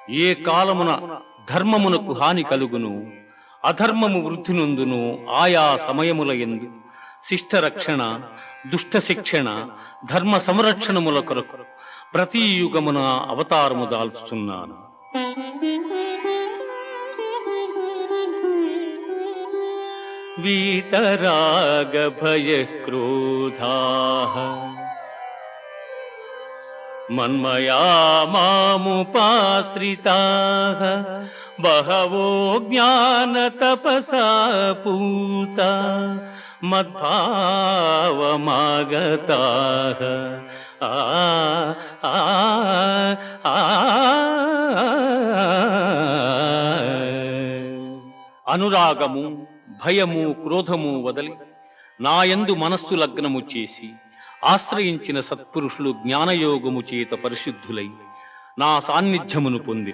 ఏ కాలమున ధర్మమునకు హాని కలుగును, అధర్మము వృద్ధి నొందును, ఆయా సమయముల యందు శిష్టరక్షణ, దుష్ట శిక్షణ, ధర్మ సంరక్షణముల కొరకు ప్రతి యుగమున అవతారము దాల్చుచున్నాను. వీతరాగ భయ క్రోధాః మన్మయా మాముపాశ్రితాః బహవో జ్ఞాన తపసా పూతా మద్భావమాగతాః. అనురాగము, భయము, క్రోధము వదలి నాయందు మనస్సు లగ్నము చేసి ఆశ్రయించిన సత్పురుషులు జ్ఞానయోగము చేత పరిశుద్ధులై నా సాన్నిధ్యమును పొంది